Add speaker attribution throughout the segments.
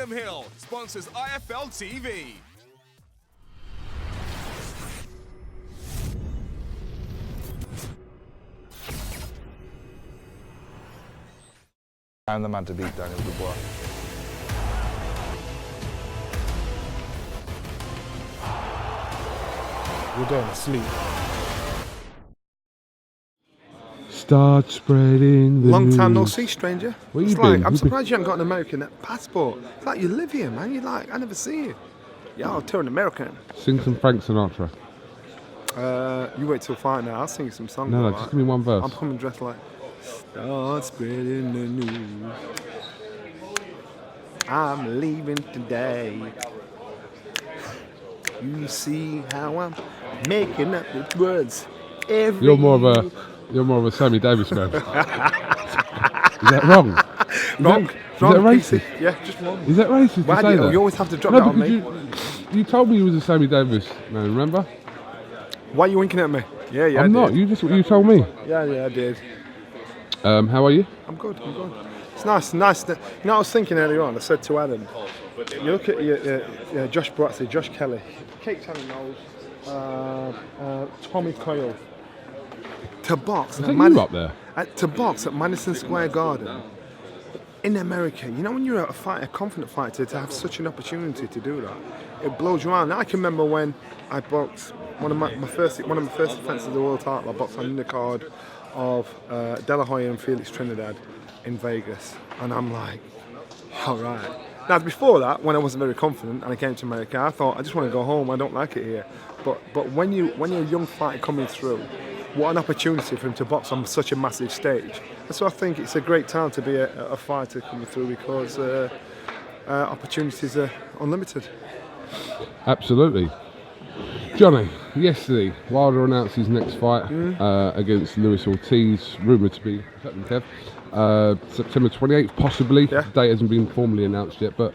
Speaker 1: William Hill sponsors IFL TV.
Speaker 2: I'm the man to beat Daniel Dubois. You're going to sleep.
Speaker 3: Start spreading the
Speaker 4: Long time no
Speaker 3: news.
Speaker 4: see, stranger.
Speaker 3: Where
Speaker 4: It's
Speaker 3: you
Speaker 4: like,
Speaker 3: been?
Speaker 4: I'm surprised you haven't got an American passport. It's like you live here, man. You're like, I never see you. Yeah, I'll turn American.
Speaker 3: Sing some Frank Sinatra.
Speaker 4: You wait till fight now. I'll sing you some songs.
Speaker 3: No,
Speaker 4: alright?
Speaker 3: just give me one verse.
Speaker 4: I'm coming dressed like, start spreading the news. I'm leaving today. You see how I'm making up the words every
Speaker 3: You're more of a Sammy Davis man. Is that wrong?
Speaker 4: Wrong.
Speaker 3: Is that racist?
Speaker 4: Yeah, just wrong.
Speaker 3: Is that racist
Speaker 4: Why
Speaker 3: to
Speaker 4: do
Speaker 3: say
Speaker 4: you,
Speaker 3: that?
Speaker 4: you always have to drop
Speaker 3: No,
Speaker 4: that on
Speaker 3: because
Speaker 4: me?
Speaker 3: you told me you was a Sammy Davis man, remember?
Speaker 4: Why are you winking at me? Yeah,
Speaker 3: I'm not.
Speaker 4: I did.
Speaker 3: You told me.
Speaker 4: Yeah, I did.
Speaker 3: How are you?
Speaker 4: I'm good. It's nice. You know, I was thinking earlier on. I said to Adam, you look at Josh Bratsey, Josh Kelly, Kate Tanner-Knowles, Tommy Coyle. To box.
Speaker 3: Is that you up there?
Speaker 4: To box at Madison Square Garden in America. You know, when you're a confident fighter, to have such an opportunity to do that, it blows you around. I can remember when I boxed one of my first defences of the world title. I boxed on the card of De La Hoya and Felix Trinidad in Vegas, and I'm like, all right. Now before that, when I wasn't very confident and I came to America, I thought I just want to go home. I don't like it here. But when you're a young fighter coming through, what an opportunity for him to box on such a massive stage. And so I think it's a great time to be a fighter coming through because opportunities are unlimited.
Speaker 3: Absolutely. Johnny, yesterday, Wilder announced his next fight against Wilder-Ortiz, rumoured to be, September 28th, possibly.
Speaker 4: Yeah.
Speaker 3: The date hasn't been formally announced yet, but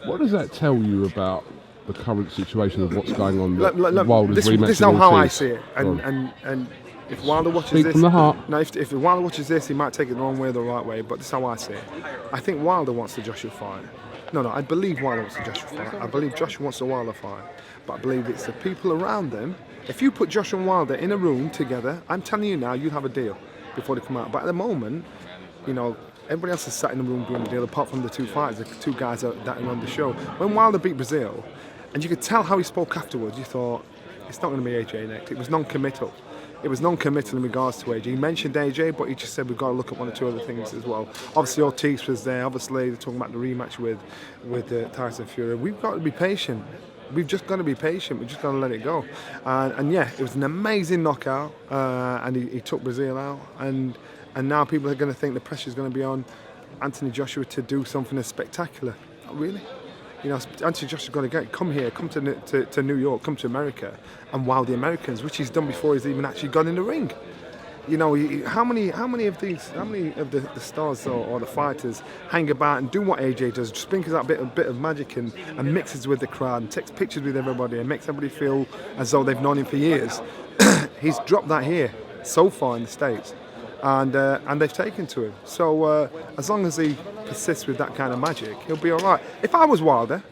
Speaker 3: what does that tell you about the current situation of what's going on with Wilder's rematch?
Speaker 4: This is how I see it. And if Wilder watches
Speaker 3: Speak
Speaker 4: this,
Speaker 3: from the heart.
Speaker 4: No, if Wilder watches this, he might take it the wrong way or the right way. But this is how I see it. I think Wilder wants the Joshua fight. No, I believe Wilder wants the Joshua fight. I believe Joshua wants the Wilder fight. But I believe it's the people around them. If you put Joshua and Wilder in a room together, I'm telling you now, you'll have a deal before they come out. But at the moment, you know, everybody else is sat in the room doing the deal, apart from the two fighters, the two guys that are on the show. When Wilder beat Brazil, and you could tell how he spoke afterwards, you thought, it's not going to be AJ next. It was non-committal. It was non-committal in regards to AJ. He mentioned AJ, but he just said we've got to look at one or two other things as well. Obviously, Ortiz was there. Obviously, they're talking about the rematch with Tyson Fury. We've got to be patient. We've just got to be patient. We've just got to let it go. And yeah, it was an amazing knockout, and he took Brazil out. And now people are going to think the pressure is going to be on Anthony Joshua to do something as spectacular. Not really. You know, Anthony Joshua's got to come here, come to New York, come to America, and wow the Americans, which he's done before he's even actually gone in the ring. You know, how many of the stars or the fighters hang about and do what AJ does, sprinkles out a bit of magic and mixes with the crowd and takes pictures with everybody and makes everybody feel as though they've known him for years. He's dropped that here so far in the States, and they've taken to him. So as long as he persists with that kind of magic, he'll be all right. If I was Wilder,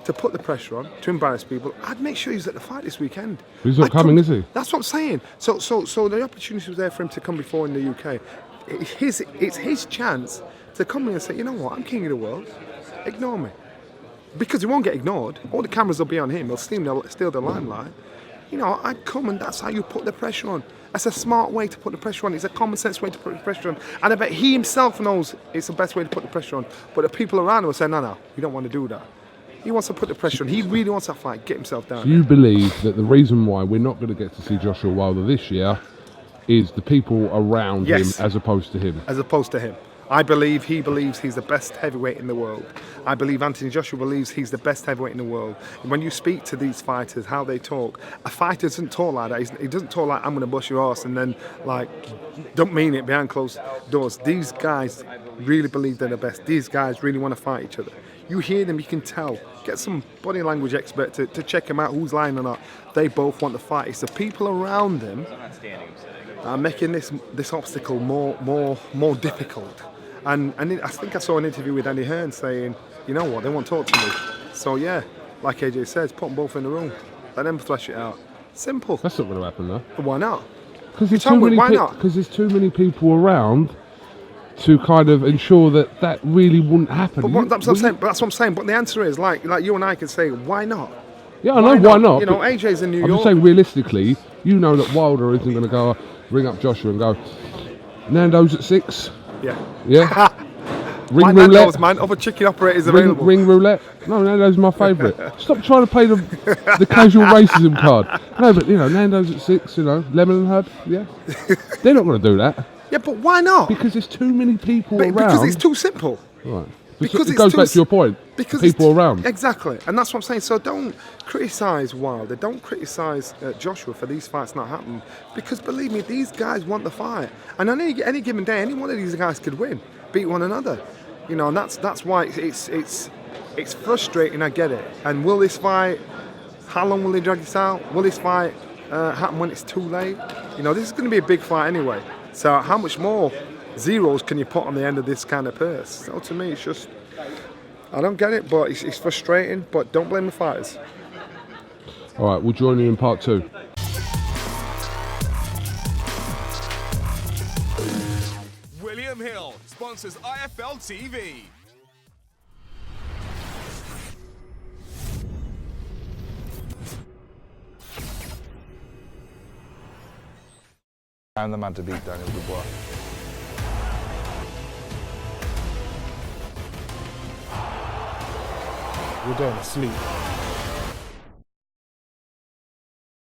Speaker 4: to put the pressure on, to embarrass people, I'd make sure he's at the fight this weekend.
Speaker 3: He's not coming, is he?
Speaker 4: That's what I'm saying. So the opportunity was there for him to come before in the UK. It's his chance to come here and say, you know what, I'm king of the world. Ignore me. Because he won't get ignored. All the cameras will be on him. He'll steal the limelight. You know, I'd come and that's how you put the pressure on. That's a smart way to put the pressure on. It's a common sense way to put the pressure on. And I bet he himself knows it's the best way to put the pressure on. But the people around him will say, no, we don't want to do that. He wants to put the pressure on. He really wants that fight, get himself down.
Speaker 3: Do you believe that the reason why we're not going to get to see Joshua Wilder this year is the people around him as opposed to him? As opposed to him.
Speaker 4: I believe he believes he's the best heavyweight in the world. I believe Anthony Joshua believes he's the best heavyweight in the world. When you speak to these fighters, how they talk, a fighter doesn't talk like that. He doesn't talk like, I'm going to bust your ass, and then, like, don't mean it behind closed doors. These guys really believe they're the best. These guys really want to fight each other. You hear them, you can tell. Get some body language expert to check them out, who's lying or not. They both want to fight. It's the people around them that are making this obstacle more difficult. And I think I saw an interview with Andy Hearn saying, you know what, they won't talk to me. So yeah, like AJ says, put them both in the room, let them flesh it out. Simple.
Speaker 3: That's not going to happen though.
Speaker 4: But why not?
Speaker 3: Because there's too many people around to kind of ensure that really wouldn't happen.
Speaker 4: That's what I'm saying. But the answer is like you and I can say, why not?
Speaker 3: Yeah, I know why not.
Speaker 4: You know, AJ's in New York.
Speaker 3: I'm just saying realistically, you know that Wilder isn't going to go ring up Joshua and go, Nando's at 6.
Speaker 4: Yeah.
Speaker 3: Yeah. Ring
Speaker 4: Why
Speaker 3: roulette.
Speaker 4: Nando's, man? Other chicken operators available.
Speaker 3: Ring roulette. No, Nando's my favourite. Stop trying to play the casual racism card. No, but you know, Nando's at 6. You know, lemon and herb. Yeah. They're not going to do that.
Speaker 4: Yeah, but why not?
Speaker 3: Because there's too many people around.
Speaker 4: Because it's too simple.
Speaker 3: Right.
Speaker 4: Because
Speaker 3: it goes back to your point.
Speaker 4: Because
Speaker 3: people around.
Speaker 4: Exactly, and that's what I'm saying. So don't criticise Wilder. Don't criticise Joshua for these fights not happening. Because believe me, these guys want the fight. And on any given day, any one of these guys could win, beat one another. You know, and that's why it's frustrating. I get it. And will this fight? How long will they drag this out? Will this fight happen when it's too late? You know, this is going to be a big fight anyway. So how much more zeros can you put on the end of this kind of purse? So to me, it's just, I don't get it, but it's frustrating. But don't blame the fighters.
Speaker 3: All right, we'll join you in part 2.
Speaker 1: William Hill sponsors IFL TV.
Speaker 2: I'm the man to beat Daniel Dubois. We're going to sleep.